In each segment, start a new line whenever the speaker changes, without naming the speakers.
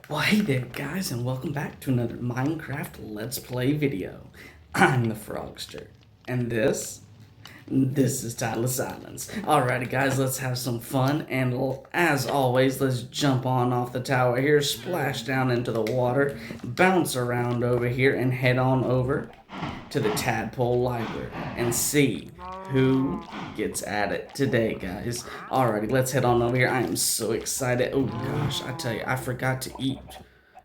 Well, hey there, guys, and welcome back to another Minecraft Let's Play video. I'm the Frogster, and this is Title of Silence. Alrighty, guys, let's have some fun, and as always, let's jump on off the tower here, splash down into the water, bounce around over here, and head on over to the Tadpole Library and see who gets at it today, guys. Alrighty, let's head on over here. I am so excited. Oh gosh, I tell you, I forgot to eat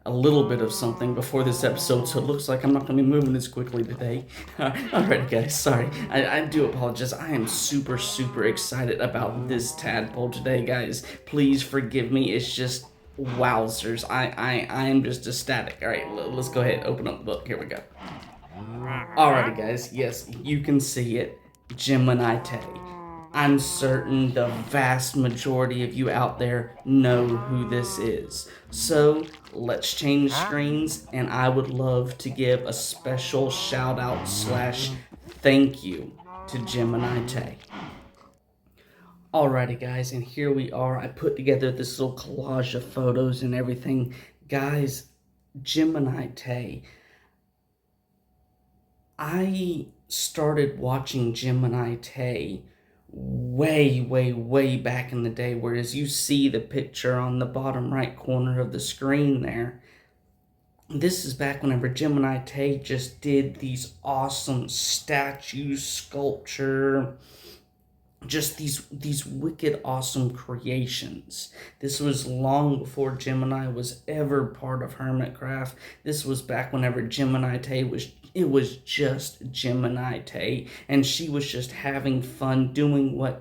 a little bit of something before this episode, so it looks like I'm not going to be moving as quickly today. Alright, guys, sorry. I do apologize. I am super excited about this tadpole today, guys. Please forgive me. It's just wowzers. I am just ecstatic. Alright, let's go ahead and open up the book. Here we go. Alrighty, guys. Yes, you can see it. Gemini Tay. I'm certain the vast majority of you out there know who this is. So let's change screens, and I would love to give a special shout out / thank you to Gemini Tay. Alrighty, guys, and here we are. I put together this little collage of photos and everything. Guys, Gemini Tay. I started watching Gemini Tay way back in the day, whereas you see the picture on the bottom right corner of the screen there. This is back whenever Gemini Tay just did these awesome statues, sculpture, just these wicked awesome creations. This was long before Gemini was ever part of Hermitcraft. This was back whenever Gemini Tay was just Gemini Tay, and she was just having fun doing what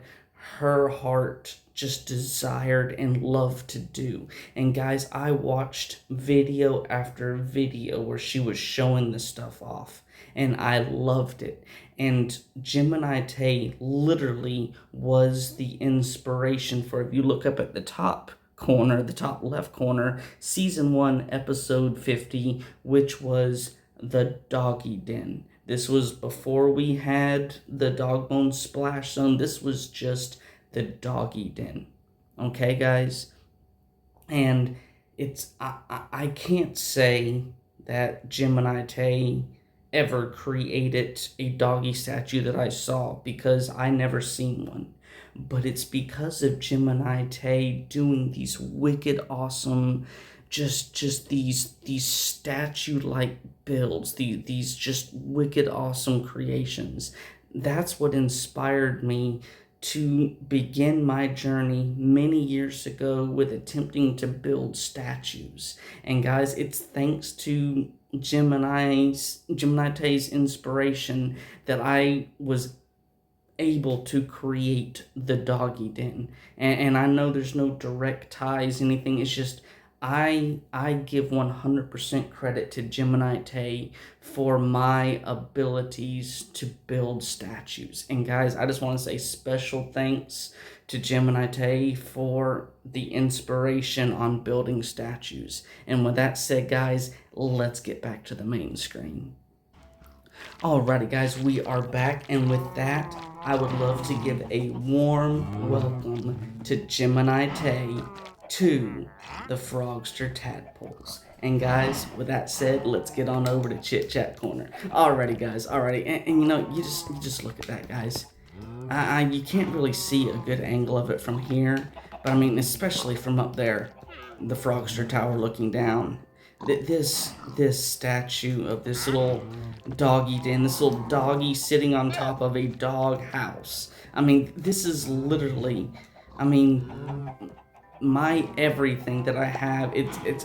her heart just desired and loved to do. And guys, I watched video after video where she was showing this stuff off, and I loved it. And Gemini Tay literally was the inspiration for, if you look up at the top corner, the top left corner, season 1, episode 50, which was the doggy den. This was before we had the dog bone splash zone. This was just the doggy den. Okay, guys? And it's, I can't say that Gemini Tay ever created a doggy statue that I saw, because I never seen one. But it's because of Gemini Tay doing these wicked awesome, just these statue-like builds, these just wicked awesome creations. That's what inspired me to begin my journey many years ago with attempting to build statues. And guys, it's thanks to Gemini Tay's inspiration that I was able to create the doggy den. And I know there's no direct ties, anything. It's just I give 100% credit to Gemini Tay for my abilities to build statues. And guys, I just want to say special thanks to Gemini Tay for the inspiration on building statues. And with that said, guys, let's get back to the main screen. Alrighty, guys, we are back, and with that, I would love to give a warm welcome to Gemini Tay to the Frogster Tadpoles. And guys, with that said, let's get on over to Chit Chat Corner. Alrighty, guys, alrighty, and you know, you just look at that, guys. You can't really see a good angle of it from here, but I mean, especially from up there, the Frogster Tower looking down. This statue of this little doggy den, this little doggy sitting on top of a dog house. I mean, this is literally, I mean, my everything that I have.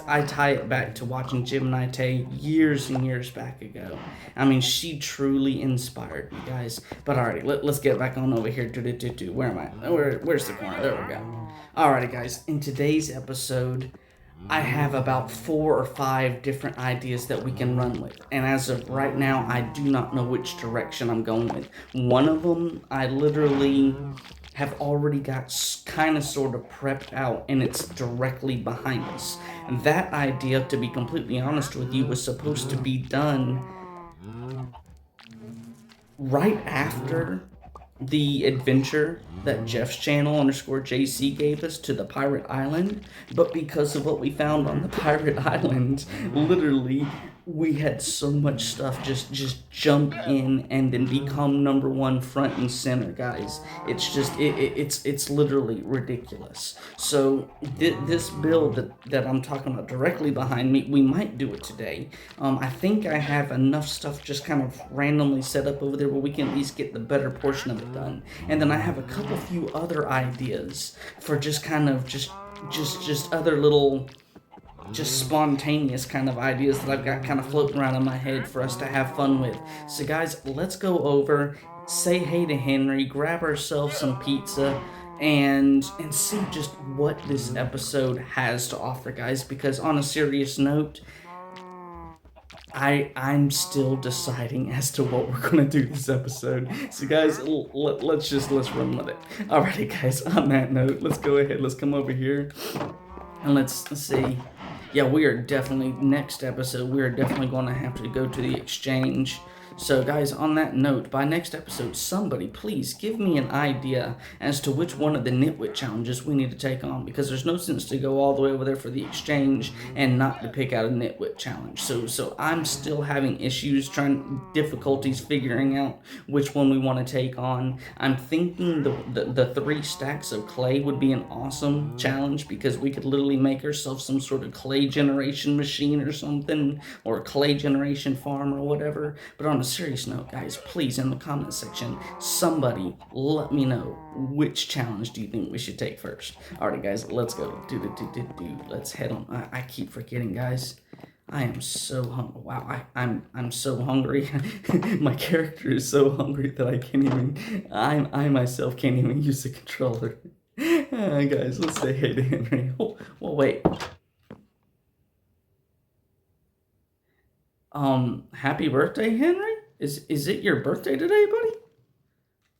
I tie it back to watching Gemini Tay years and years back ago. I mean, she truly inspired me, guys. But alrighty, let's get back on over here. Where am I? Where's the corner? There we go. Alrighty, guys. In today's episode, I have about 4 or 5 different ideas that we can run with. And as of right now, I do not know which direction I'm going with. One of them, I literally have already got kind of sort of prepped out, and it's directly behind us. And that idea, to be completely honest with you, was supposed to be done right after the adventure that Jeff's channel _JC gave us to the pirate island, but because of what we found on the pirate island, literally we had so much stuff just jump in and then become #1 front and center, guys. It's just it's literally ridiculous. So this build that I'm talking about directly behind me, we might do it today. I think I have enough stuff just kind of randomly set up over there where we can at least get the better portion of it done. And then I have a few other ideas for just kind of just other little just spontaneous kind of ideas that I've got kind of floating around in my head for us to have fun with. So guys, let's go over, say hey to Henry, grab ourselves some pizza, and see just what this episode has to offer, guys. Because on a serious note, I'm still deciding as to what we're gonna do this episode. So guys, let's run with it. Alrighty guys, on that note, let's go ahead, let's come over here and let's see. Yeah, we are definitely, next episode, we are definitely going to have to go to the exchange. So guys, on that note, by next episode, somebody please give me an idea as to which one of the nitwit challenges we need to take on, because there's no sense to go all the way over there for the exchange and not to pick out a nitwit challenge. So I'm still having issues, difficulties figuring out which one we want to take on. I'm thinking the 3 stacks of clay would be an awesome challenge, because we could literally make ourselves some sort of clay generation machine or something, or a clay generation farm or whatever. But on a serious note, guys, please, in the comment section, somebody let me know which challenge do you think we should take first. Alright guys, let's go. Let's head on. I keep forgetting, guys. I am so hungry. Wow, I'm so hungry. My character is so hungry that I can't even, I myself can't even use the controller. Guys, let's say hey to Henry. Oh, well, wait. Happy birthday, Henry? Is it your birthday today,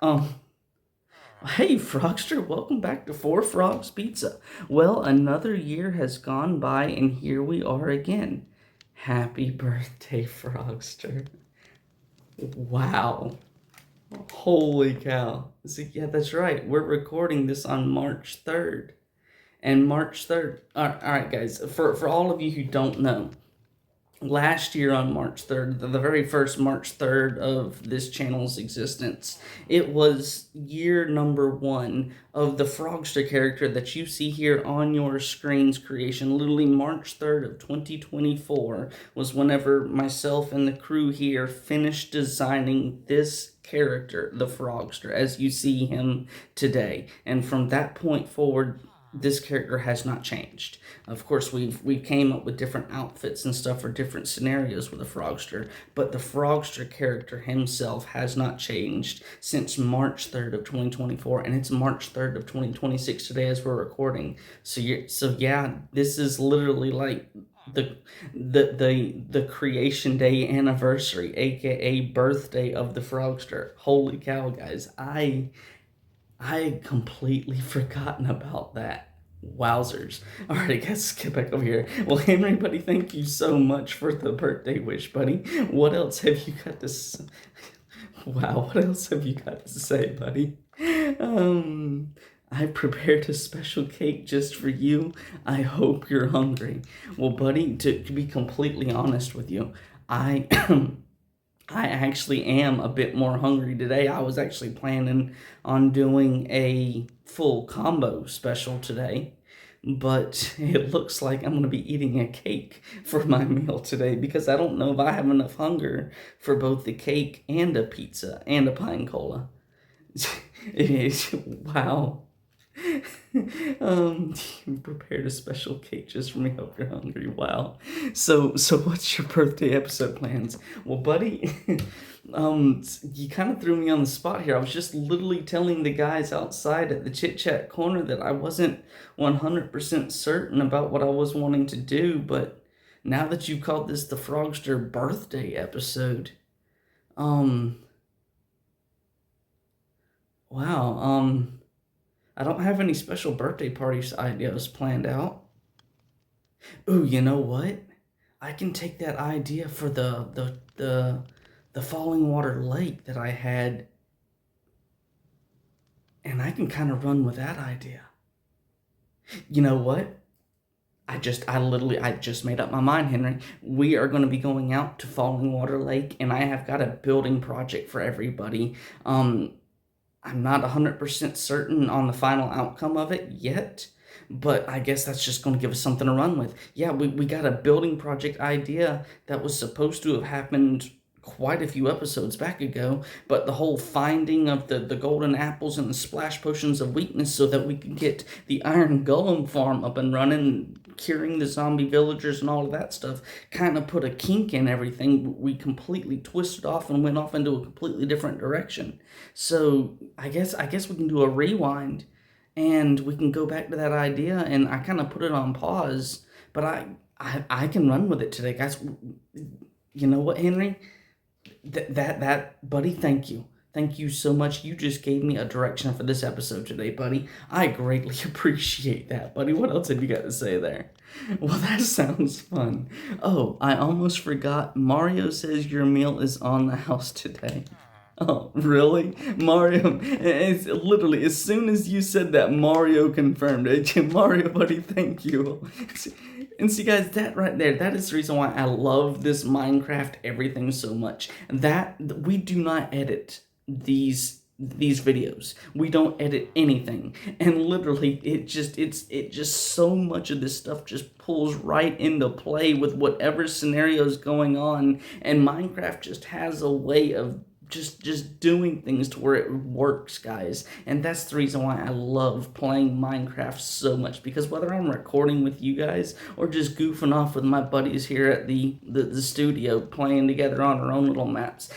buddy? Hey, Frogster, welcome back to 4 Frogs Pizza. Well, another year has gone by, and here we are again. Happy birthday, Frogster. Wow. Holy cow. See, yeah, that's right. We're recording this on March 3rd. And March 3rd... Alright, guys, for all of you who don't know, last year on March 3rd, the very first March 3rd of this channel's existence, it was year #1 of the Frogster character that you see here on your screen's creation. Literally March 3rd of 2024 was whenever myself and the crew here finished designing this character, the Frogster, as you see him today. And from that point forward, this character has not changed. Of course, we came up with different outfits and stuff for different scenarios with the Frogster, but the Frogster character himself has not changed since March 3rd of 2024, and it's March 3rd of 2026 today as we're recording. So yeah, this is literally like the creation day anniversary, aka birthday of the Frogster. Holy cow, guys! I had completely forgotten about that. Wowzers. Alright, guys, let's get back over here. Well, Henry, buddy, thank you so much for the birthday wish, buddy. What else have you got to say? Wow, what else have you got to say, buddy? I prepared a special cake just for you. I hope you're hungry. Well, buddy, to be completely honest with you, I actually am a bit more hungry today. I was actually planning on doing a full combo special today, but it looks like I'm going to be eating a cake for my meal today, because I don't know if I have enough hunger for both the cake and a pizza and a pine cola. Wow. You prepared a special cake just for me. Hope you're hungry. Wow. So what's your birthday episode plans? Well, buddy, you kind of threw me on the spot here. I was just literally telling the guys outside at the Chit Chat Corner that I wasn't 100% certain about what I was wanting to do, but now that you called this the Frogster birthday episode, wow, I don't have any special birthday parties ideas planned out. Ooh, you know what? I can take that idea for the Falling Water Lake that I had. and I can kind of run with that idea. You know what? I just made up my mind, Henry. We are going to be going out to Falling Water Lake, and I have got a building project for everybody. I'm not 100% certain on the final outcome of it yet, but I guess that's just going to give us something to run with. Yeah, we got a building project idea that was supposed to have happened quite a few episodes back ago, but the whole finding of the golden apples and the splash potions of weakness so that we can get the Iron Golem farm up and running, curing the zombie villagers and all of that stuff, kind of put a kink in everything. We completely twisted off and went off into a completely different direction. So I guess we can do a rewind and we can go back to that idea, and I kind of put it on pause, but I can run with it today, guys. You know what, Henry? That buddy, thank you. Thank you so much. You just gave me a direction for this episode today, buddy. I greatly appreciate that, buddy. What else have you got to say there? Well, that sounds fun. Oh, I almost forgot. Mario says your meal is on the house today. Oh, really? Mario, it's literally, as soon as you said that, Mario confirmed it. Mario, buddy, thank you. And see, guys, that right there, that is the reason why I love this Minecraft everything so much. That we do not edit these videos. We don't edit anything. And literally, it just so much of this stuff just pulls right into play with whatever scenario is going on. And Minecraft just has a way of just doing things to where it works, guys. And that's the reason why I love playing Minecraft so much, because whether I'm recording with you guys or just goofing off with my buddies here at the studio playing together on our own little maps,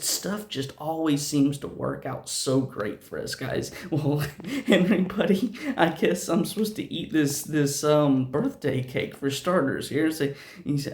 stuff just always seems to work out so great for us, guys. Well, Henry, buddy, I guess I'm supposed to eat this birthday cake for starters here. So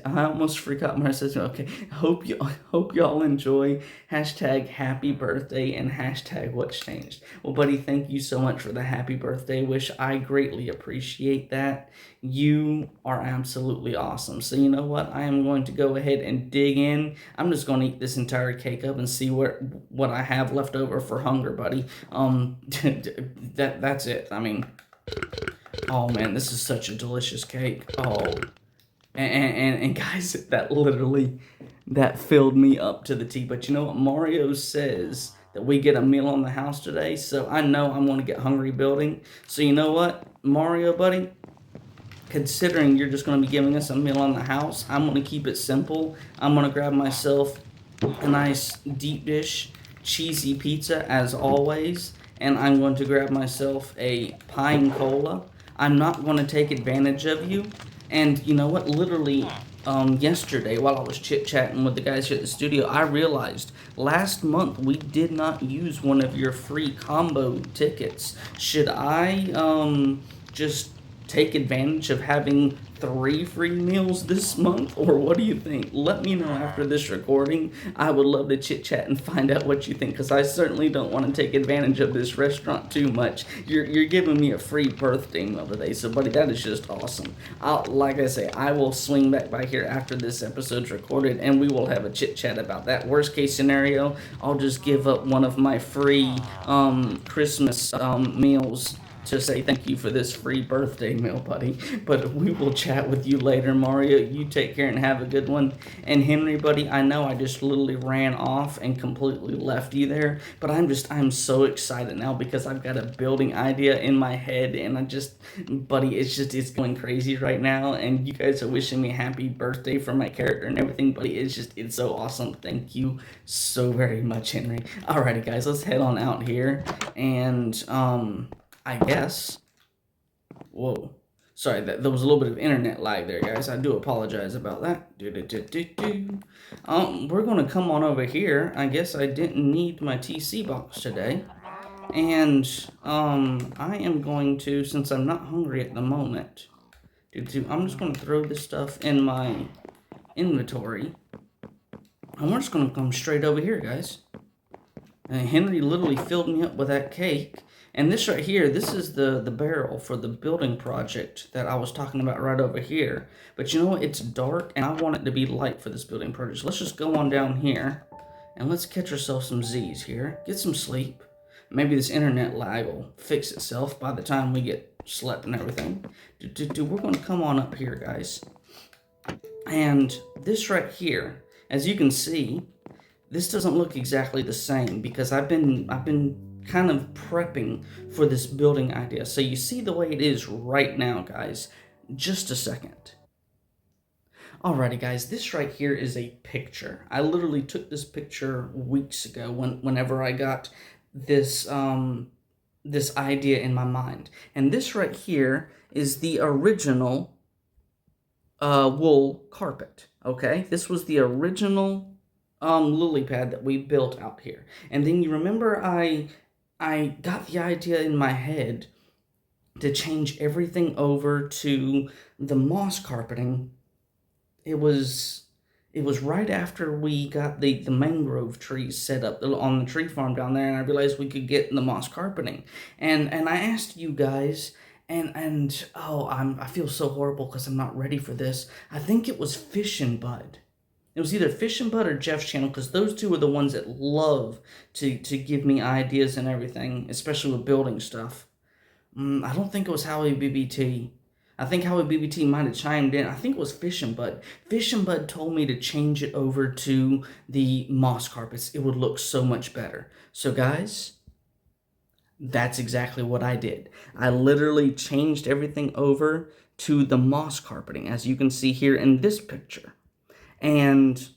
I almost forgot my says. Okay, hope y'all enjoy. Hashtag happy birthday and hashtag what's changed. Well, buddy, thank you so much for the happy birthday wish. I greatly appreciate that. You are absolutely awesome. So you know what? I am going to go ahead and dig in. I'm just going to eat this entire cake up and see what I have left over for hunger, buddy. That's it. I mean, oh man, this is such a delicious cake. Oh, and guys, that filled me up to the T. But you know what? Mario says that we get a meal on the house today, so I know I'm going to get hungry building. So you know what, Mario, buddy? Considering you're just going to be giving us a meal on the house, I'm going to keep it simple. I'm going to grab myself a nice deep dish cheesy pizza as always, and I'm going to grab myself a pine cola. I'm not going to take advantage of you. And you know what? Literally, yesterday, while I was chit-chatting with the guys here at the studio, I realized last month we did not use one of your free combo tickets. Should I just take advantage of having 3 free meals this month, or what do you think? Let me know after this recording. I would love to chit-chat and find out what you think, because I certainly don't want to take advantage of this restaurant too much. You're giving me a free birthday meal today, so buddy, that is just awesome. Like I say, I will swing back by here after this episode's recorded, and we will have a chit-chat about that. Worst case scenario, I'll just give up one of my free Christmas meals to say thank you for this free birthday meal, buddy. But we will chat with you later, Mario. You take care and have a good one. And Henry, buddy, I know I just literally ran off and completely left you there, but I'm so excited now because I've got a building idea in my head, and buddy, it's going crazy right now, and you guys are wishing me happy birthday for my character and everything, buddy. It's so awesome. Thank you so very much, Henry. Alrighty, guys, let's head on out here, and I guess, whoa, sorry, there was a little bit of internet lag there, guys. I do apologize about that. We're going to come on over here. I guess I didn't need my TC box today. And, I am going to, since I'm not hungry at the moment, I'm just going to throw this stuff in my inventory. And we're just going to come straight over here, guys. And Henry literally filled me up with that cake. And this right here, this is the barrel for the building project that I was talking about right over here. But you know what? It's dark, and I want it to be light for this building project. So let's just go on down here, and let's catch ourselves some Z's here. Get some sleep. Maybe this internet lag will fix itself by the time we get slept and everything. We're going to come on up here, guys. And this right here, as you can see, this doesn't look exactly the same because I've been kind of prepping for this building idea. So you see the way it is right now, guys. Just a second. Alrighty, guys, this right here is a picture. I literally took this picture weeks ago whenever I got this this idea in my mind. And this right here is the original wool carpet. Okay, this was the original lily pad that we built out here. And then you remember I got the idea in my head to change everything over to the moss carpeting. It was right after we got the mangrove trees set up on the tree farm down there, and I realized we could get the moss carpeting. And I asked you guys, and oh, I feel so horrible because I'm not ready for this. I think it was Fish and Bud. It was either Fish and Bud or Jeff's channel, because those two are the ones that love to give me ideas and everything, especially with building stuff. I don't think it was Howie BBT. I think Howie BBT might have chimed in. I think it was Fish and Bud. Fish and Bud told me to change it over to the moss carpets. It would look so much better. So guys, that's exactly what I did. I literally changed everything over to the moss carpeting, as you can see here in this picture. And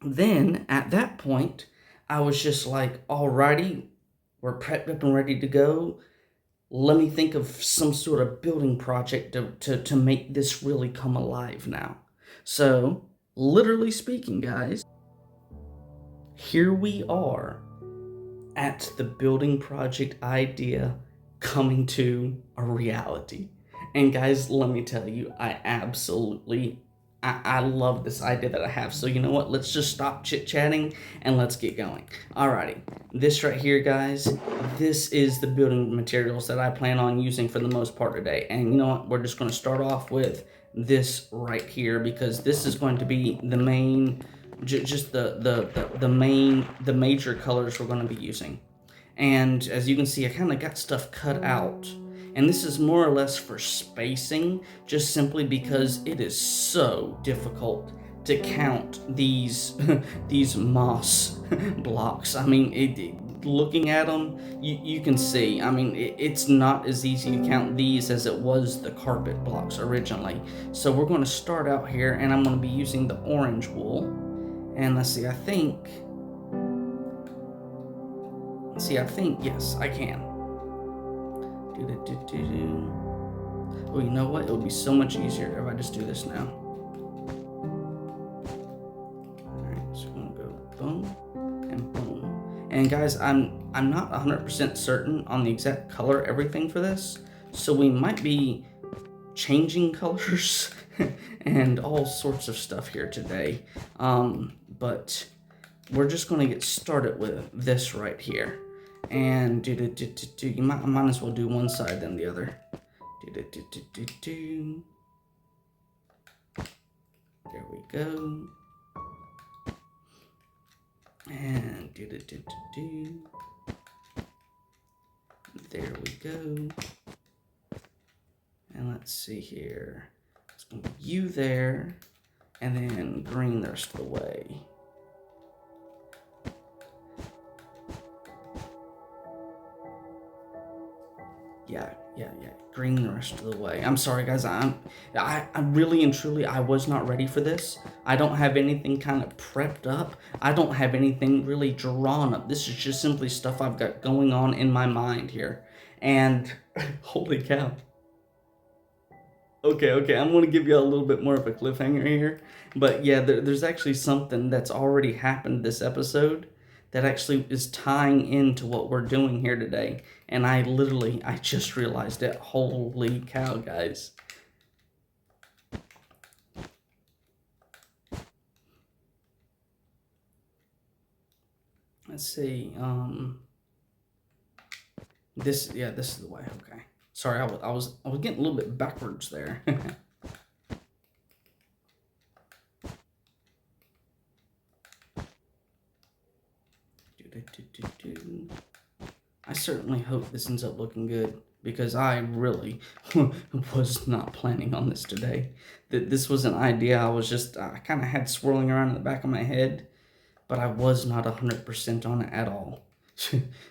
then at that point, I was just like, alrighty, we're prepped up and ready to go. Let me think of some sort of building project to make this really come alive now. So, literally speaking, guys, here we are at the building project idea coming to a reality. And guys, let me tell you, I love this idea that I have. So you know what? Let's just stop chit-chatting and let's get going. Alrighty. This right here, guys, this is the building materials that I plan on using for the most part today. And you know what? We're just going to start off with this right here, because this is going to be the main, just the major colors we're going to be using. And as you can see, I kind of got stuff cut out. And this is more or less for spacing, just simply because it is so difficult to count these these moss blocks. I mean, looking at them, you can see, I mean, it's not as easy to count these as it was the carpet blocks originally. So we're going to start out here, and I'm going to be using the orange wool. And let's see, I think, yes, I can. Oh, you know what? It would be so much easier if I just do this now. Alright, so I'm gonna go boom and boom. And guys, I'm not 100% certain on the exact color everything for this, so we might be changing colors and all sorts of stuff here today. But we're just gonna get started with this right here. And you might as well do one side then the other. There we go. And there we go. And let's see here. It's gonna be you there, and then green the rest of the way. Yeah, green the rest of the way. I'm sorry, guys. I really and truly, I was not ready for this. I don't have anything kind of prepped up. I don't have anything really drawn up. This is just simply stuff I've got going on in my mind here. And holy cow. Okay, I'm going to give you a little bit more of a cliffhanger here. But yeah, there's actually something that's already happened this episode that actually is tying into what we're doing here today. And I just realized it. Holy cow, guys. Let's see. This is the way. Okay. Sorry, I was getting a little bit backwards there. certainly hope this ends up looking good, because I really was not planning on this today. This was an idea I kind of had swirling around in the back of my head, but I was not 100% on it at all.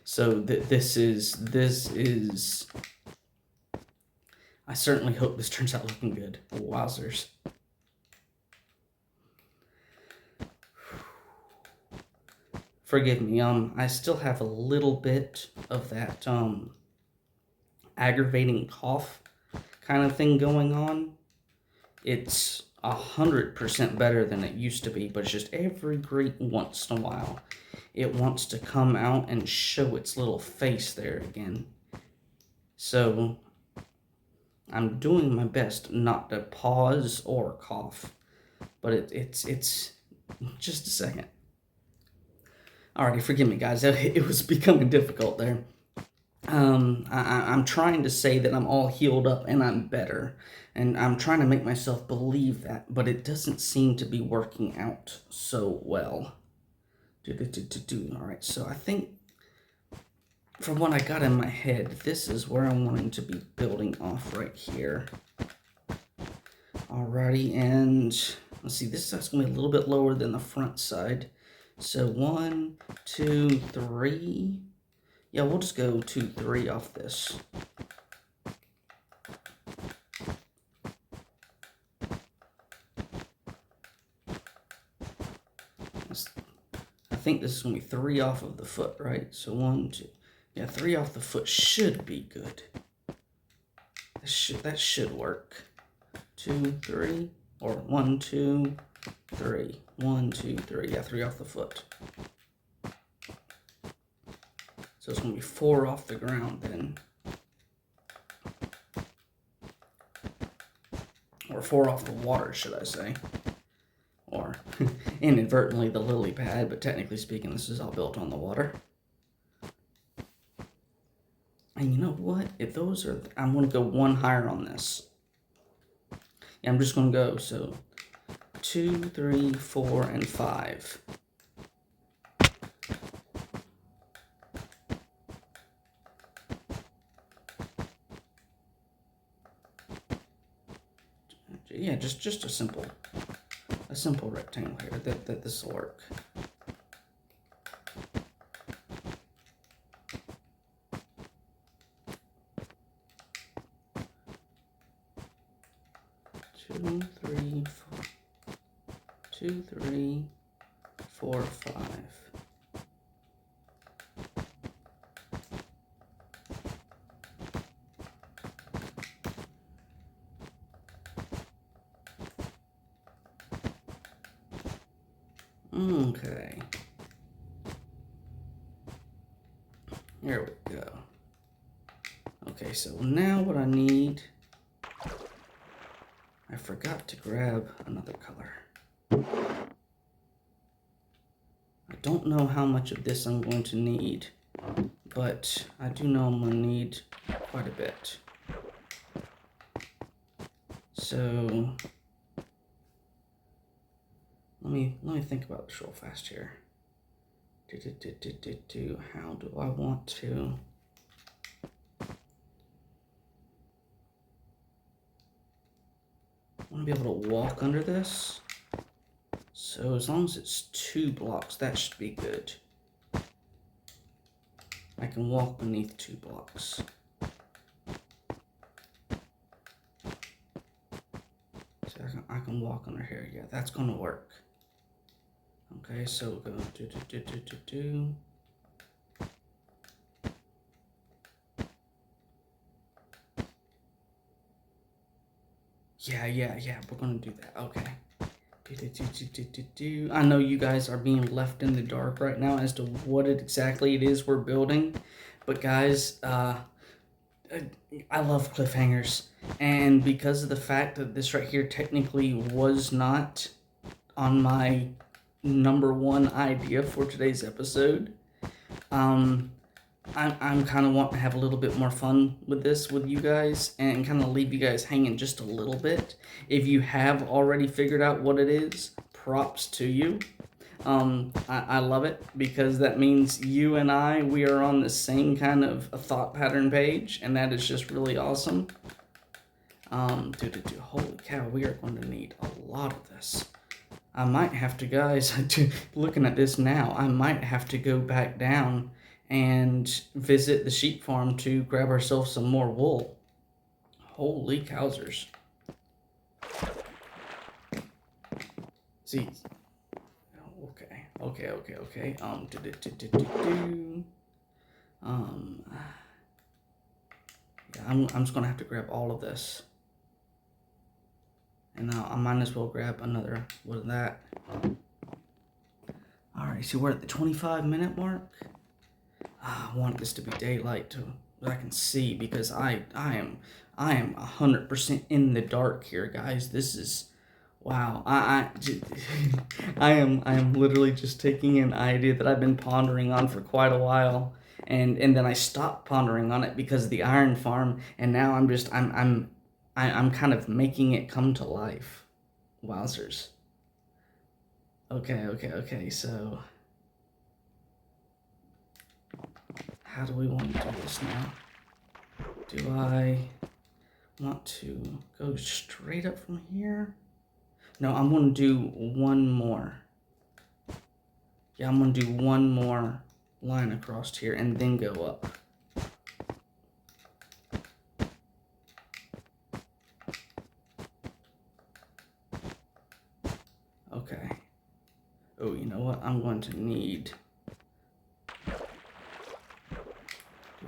So this is, I certainly hope this turns out looking good. Wowzers. Forgive me, I still have a little bit of that, aggravating cough kind of thing going on. It's 100% better than it used to be, but it's just every great once in a while, it wants to come out and show its little face there again. So, I'm doing my best not to pause or cough, but it's just a second. Alrighty, forgive me, guys. It was becoming difficult there. I'm trying to say that I'm all healed up and I'm better, and I'm trying to make myself believe that, but it doesn't seem to be working out so well. Alright, so I think from what I got in my head, this is where I'm wanting to be building off right here. Alrighty, and let's see, this side's going to be a little bit lower than the front side. So 1, 2, 3. Yeah, we'll just go 2, 3 off this. I think this is going to be 3 off of the foot, right? So 1, 2. Yeah, 3 off the foot should be good. That should work. 2, 3, or 1, 2, 3. 1, 2, 3. Yeah, 3 off the foot. So it's going to be 4 off the ground then. Or 4 off the water, should I say. Or inadvertently the lily pad, but technically speaking, this is all built on the water. And you know what? If those are, I'm going to go 1 higher on this. Yeah, I'm just going to go, so 2, 3, 4, and 5. Yeah, just a simple rectangle here. That this will work. Two, three, four, 5. Okay. There we go. Okay, so now what I need, I forgot to grab another color. I don't know how much of this I'm going to need, but I do know I'm going to need quite a bit. So let me think about this real fast here. How do I want to? I want to be able to walk under this. So as long as it's 2 blocks, that should be good. I can walk beneath 2 blocks. So I can walk under here. Yeah, that's going to work. Okay, so we'll go do. Yeah, we're gonna do that. Okay. I know you guys are being left in the dark right now as to what exactly it is we're building, but guys, I love cliffhangers, and because of the fact that this right here technically was not on my #1 idea for today's episode, I'm kind of wanting to have a little bit more fun with this with you guys and kind of leave you guys hanging just a little bit. If you have already figured out what it is, props to you. I love it because that means you and we are on the same kind of a thought pattern page, and that is just really awesome. Holy cow, we are going to need a lot of this. I might have to, guys, looking at this now, I might have to go back down and visit the sheep farm to grab ourselves some more wool. Holy cowsers. See, okay. Yeah, I'm just gonna have to grab all of this. And now I might as well grab another one of that. Alright, so we're at the 25-minute mark. I want this to be daylight so I can see, because I am 100% in the dark here, guys. This is wow. I am literally just taking an idea that I've been pondering on for quite a while, and then I stopped pondering on it because of the iron farm, and now I'm kind of making it come to life. Wowzers. Okay, so how do we want to do this now? Do I want to go straight up from here? No, I'm going to do one more. Yeah, I'm going to do one more line across here and then go up. Okay. Oh, you know what? I'm going to need...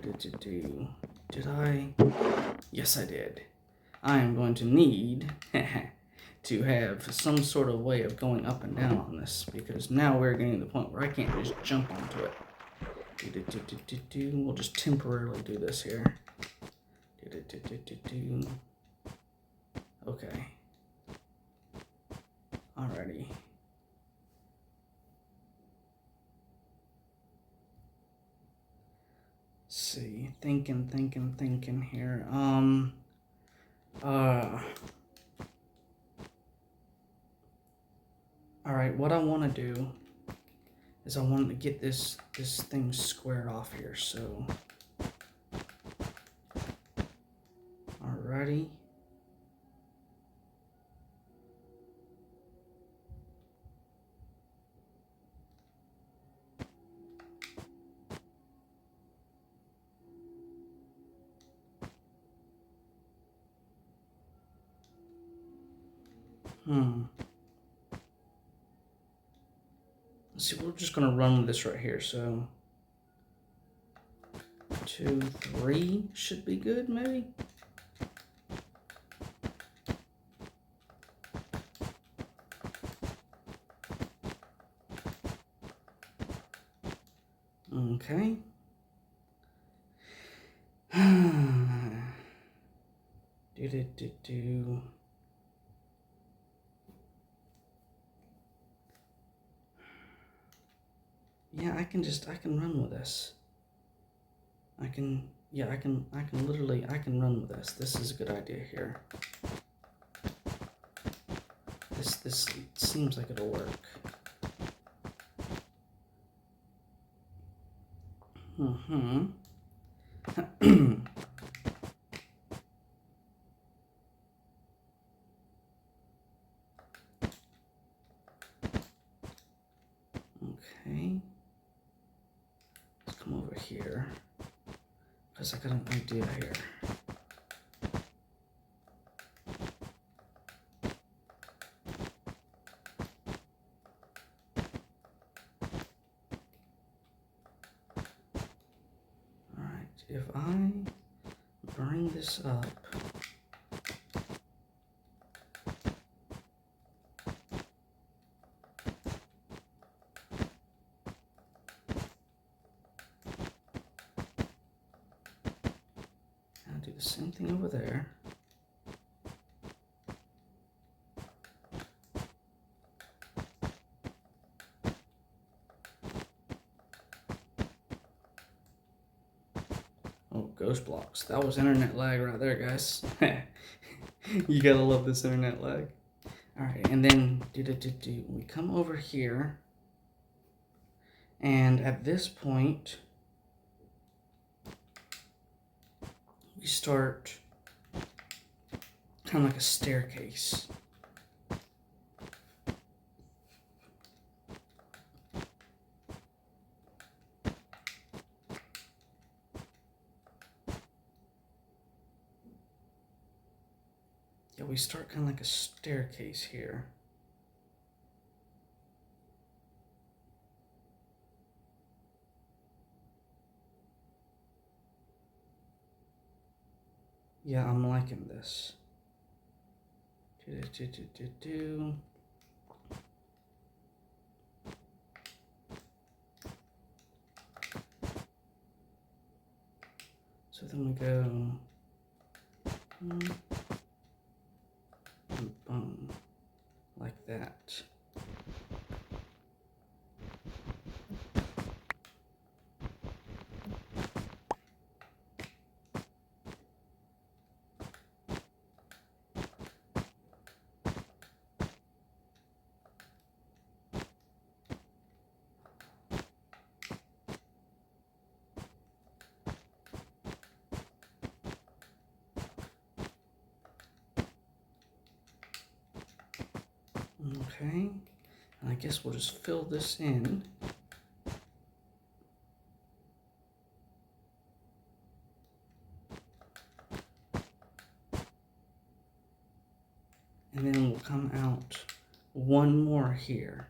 Did I? Yes, I did. I am going to need to have some sort of way of going up and down on this, because now we're getting to the point where I can't just jump onto it. We'll just temporarily do this here. Okay. Alrighty. See, thinking here. Alright, what I want to do is I want to get this thing squared off here, so... Alrighty. Let's see, we're just gonna run with this right here, so 2, 3 should be good, maybe? Okay. Yeah, I can run with this. I can run with this. This is a good idea here. This seems like it'll work. Okay. Let's come over here, because I got an idea here. Alright, if I bring this up, I'll do the same thing over there. Oh, ghost blocks. That was internet lag right there, guys. You gotta love this internet lag. Alright, and then we come over here. And at this point, we start kind of like a staircase. Yeah, we start kind of like a staircase here. Yeah, I'm liking this. So then we go boom, boom, like that. Okay, and I guess we'll just fill this in. And then we'll come out one more here.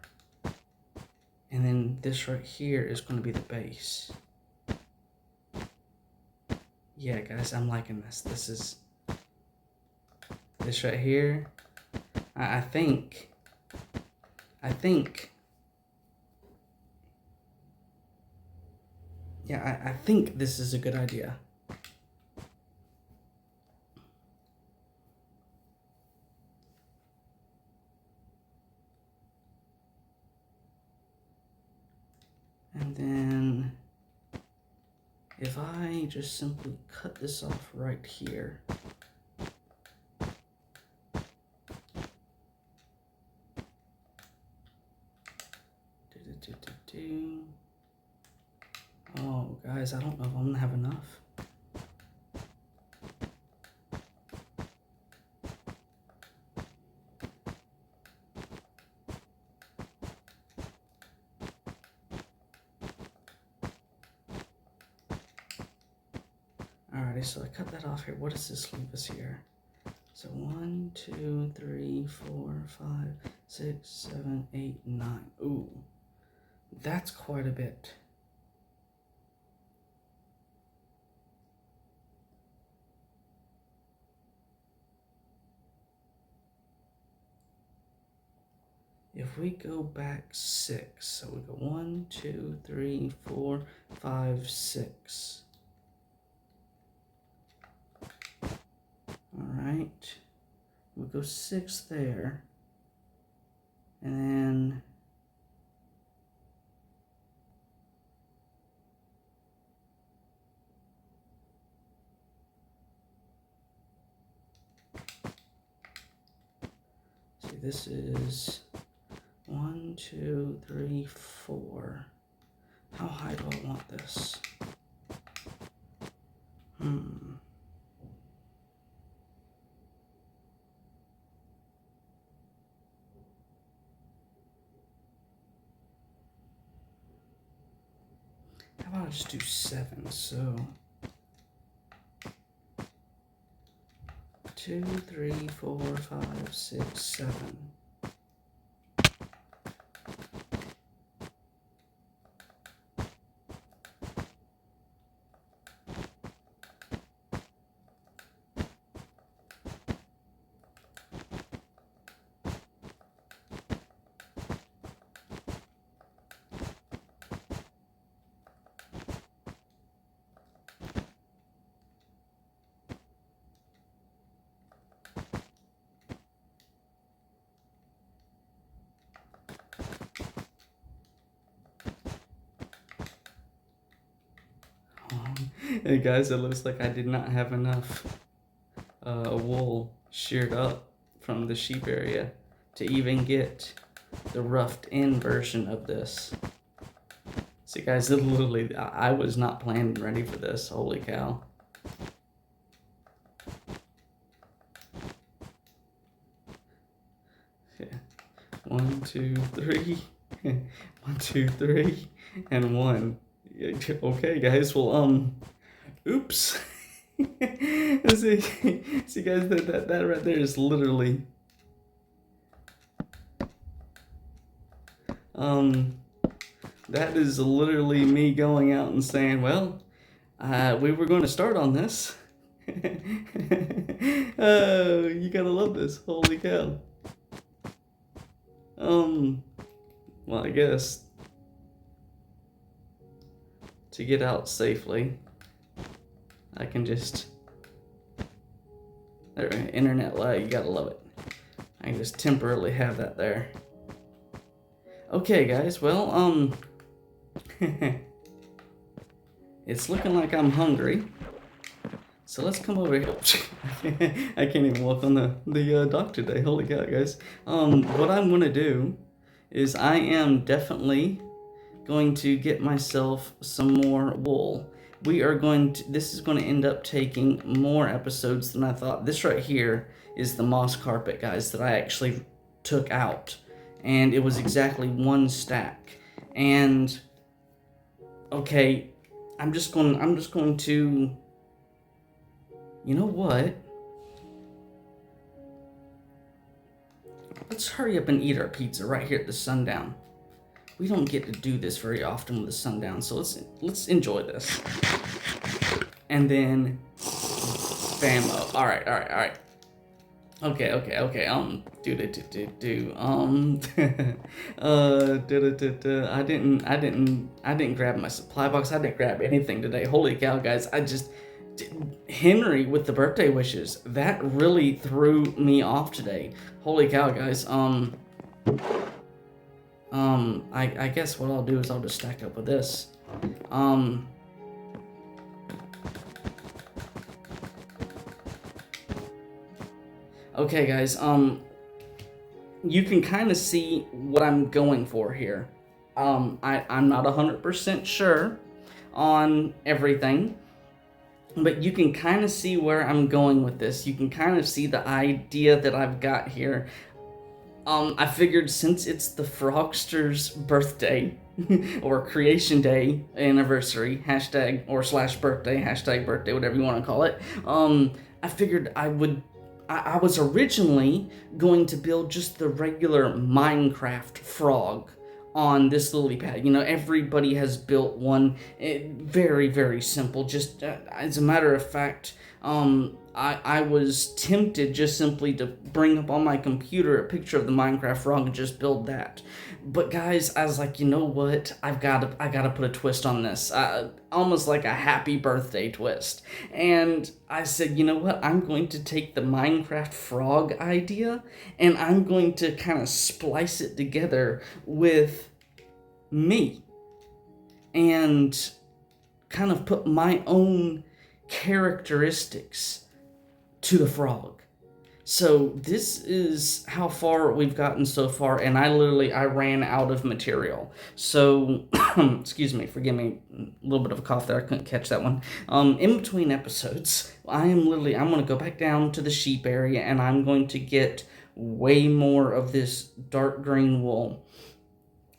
And then this right here is going to be the base. Yeah, guys, I'm liking this. This right here. I think. Yeah, I think this is a good idea. And then if I just simply cut this off right here. Oh, guys, I don't know if I'm gonna have enough. Alrighty, so I cut that off here. What does this leave us here? So 1, 2, 3, 4, 5, 6, 7, 8, 9. Ooh, that's quite a bit. If we go back 6, so we go 1, 2, 3, 4, 5, 6. Alright, we'll go 6 there, and then see, this is 1, 2, 3, 4. How high do I want this? How about I just do 7? So 2, 3, 4, 5, 6, 7. Hey guys, it looks like I did not have enough wool sheared up from the sheep area to even get the roughed in version of this. See, guys, it literally, I was not planning ready for this. Holy cow. Okay. 1, 2, 3. 1, 2, 3, and 1. Okay, guys. Well, oops. see, guys, that right there is literally, that is literally me going out and saying, well, we were going to start on this. Oh, you gotta love this. Holy cow. Well, I guess to get out safely, I can just, there, internet lag, you gotta love it. I can just temporarily have that there. Okay, guys, well, it's looking like I'm hungry. So let's come over here. I can't even walk on the dock today. Holy cow, guys. What I'm gonna do is I am definitely going to get myself some more wool. This is going to end up taking more episodes than I thought. This right here is the moss carpet, guys, that I actually took out. And it was exactly 1 stack. And okay, I'm just going to, you know what? Let's hurry up and eat our pizza right here at the sundown. We don't get to do this very often with the sundown, so let's enjoy this. And then, bammo. All right. Okay. I didn't grab my supply box. I didn't grab anything today. Holy cow, guys! Henry with the birthday wishes, that really threw me off today. Holy cow, guys. I guess what I'll do is I'll just stack up with this. Okay, guys, you can kind of see what I'm going for here. I'm not 100% sure on everything, but you can kind of see where I'm going with this. You can kind of see the idea that I've got here. I figured since it's the Frogster's birthday, or creation day anniversary, hashtag or / birthday, hashtag birthday, whatever you want to call it, I figured I was originally going to build just the regular Minecraft frog on this lily pad. You know, everybody has built one. Very, very simple. Just as a matter of fact, I was tempted just simply to bring up on my computer a picture of the Minecraft frog and just build that. But guys, I was like, you know what? I gotta put a twist on this. Almost like a happy birthday twist. And I said, you know what? I'm going to take the Minecraft frog idea and I'm going to kind of splice it together with me. And kind of put my own characteristics to the frog. So this is how far we've gotten so far, and I ran out of material. So, excuse me, forgive me, a little bit of a cough there, I couldn't catch that one. In between episodes, I'm going to go back down to the sheep area, and I'm going to get way more of this dark green wool.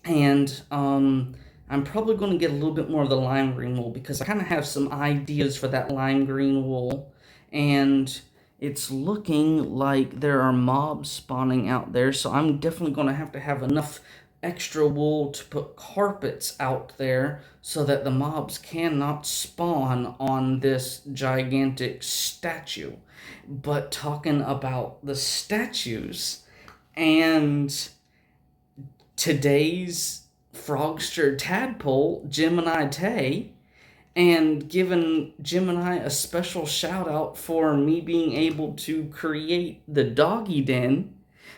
And, I'm probably going to get a little bit more of the lime green wool because I kind of have some ideas for that lime green wool. And it's looking like there are mobs spawning out there. So I'm definitely going to have enough extra wool to put carpets out there so that the mobs cannot spawn on this gigantic statue. But talking about the statues and today's Frogster Tadpole, Gemini Tay, and giving Gemini a special shout out for me being able to create the doggy den.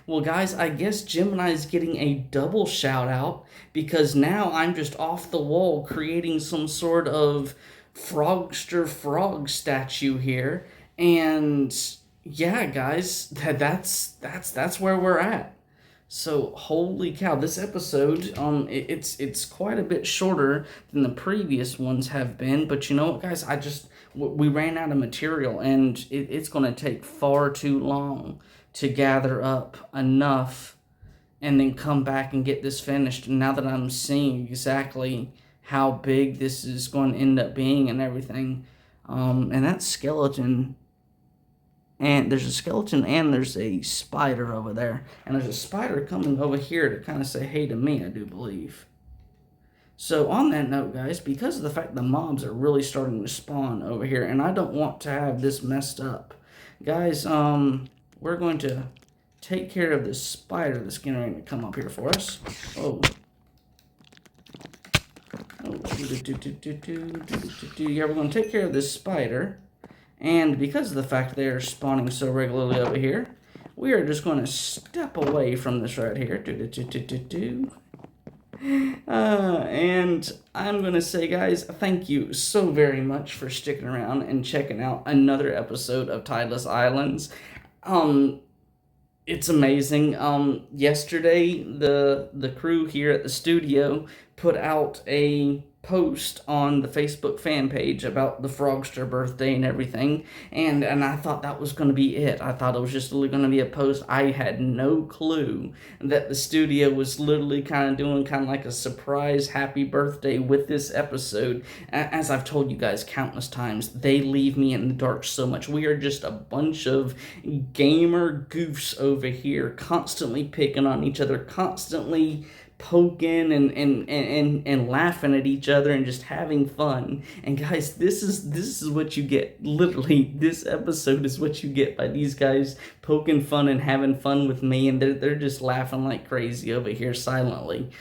Well, guys, I guess Gemini is getting a double shout out because now I'm just off the wall creating some sort of Frogster frog statue here. And yeah, guys, that's where we're at. So holy cow, this episode, it's quite a bit shorter than the previous ones have been. But you know what, guys? We ran out of material, and it's going to take far too long to gather up enough and then come back and get this finished. And now that I'm seeing exactly how big this is going to end up being and everything, and that skeleton, and there's a skeleton and there's a spider over there. And there's a spider coming over here to kind of say hey to me, I do believe. So on that note, guys, because of the fact the mobs are really starting to spawn over here, and I don't want to have this messed up, guys, we're going to take care of this spider that's getting ready to come up here for us. Oh. Yeah, we're going to take care of this spider. And because of the fact they're spawning so regularly over here, we are just going to step away from this right here. And I'm going to say, guys, thank you so very much for sticking around and checking out another episode of Tideless Islands. It's amazing. Yesterday, the crew here at the studio put out a post on the Facebook fan page about the Frogster birthday and everything, and I thought that was going to be it. I thought it was just literally going to be a post. I had no clue that the studio was literally kind of doing kind of like a surprise happy birthday with this episode. As I've told you guys countless times, they leave me in the dark so much. We are just a bunch of gamer goofs over here, constantly picking on each other, constantly poking and laughing at each other and just having fun. And guys, this is what you get. Literally, this episode is what you get by these guys poking fun and having fun with me, and they're just laughing like crazy over here silently.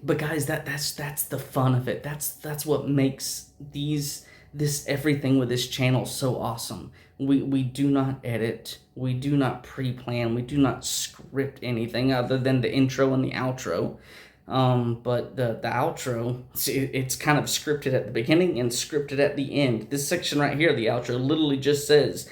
But guys, that's the fun of it. That's what makes this everything with this channel so awesome. We do not edit, we do not pre-plan, we do not script anything other than the intro and the outro. But the outro, it's kind of scripted at the beginning and scripted at the end. This section right here, the outro, literally just says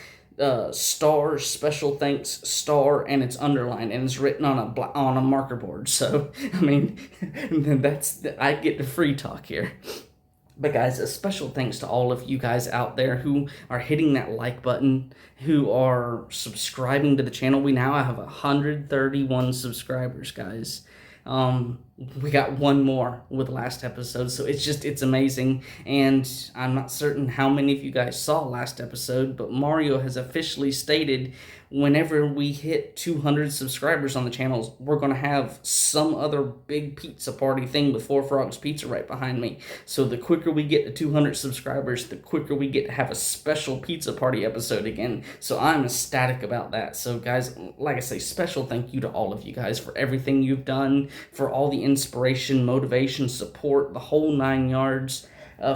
star, special thanks, star, and it's underlined and it's written on a marker board. So I mean, I get the free talk here. But guys, a special thanks to all of you guys out there who are hitting that like button, who are subscribing to the channel. We now have 131 subscribers, guys. We got one more with last episode, so it's amazing. And I'm not certain how many of you guys saw last episode, but Mario has officially stated whenever we hit 200 subscribers on the channels, we're going to have some other big pizza party thing with Four Frogs Pizza right behind me. So the quicker we get to 200 subscribers, the quicker we get to have a special pizza party episode again. So I'm ecstatic about that. So guys, like I say, special thank you to all of you guys for everything you've done, for all the inspiration, motivation, support, the whole 9 yards.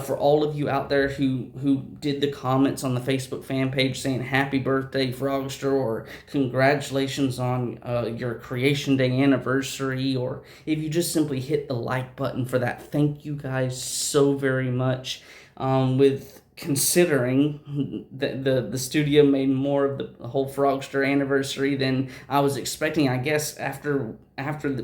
For all of you out there who did the comments on the Facebook fan page saying happy birthday Frogster, or congratulations on your creation day anniversary, or if you just simply hit the like button for that, thank you guys so very much. With considering that the studio made more of the whole Frogster anniversary than I was expecting. I guess after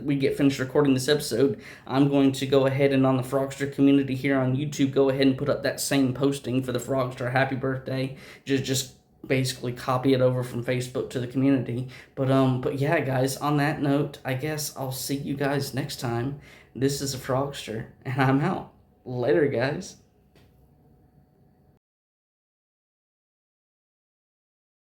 we get finished recording this episode, I'm going to go ahead and on the Frogster community here on YouTube, go ahead and put up that same posting for the Frogster happy birthday. Just basically copy it over from Facebook to the community. But yeah, guys, on that note, I guess I'll see you guys next time. This is a Frogster, and I'm out. Later, guys.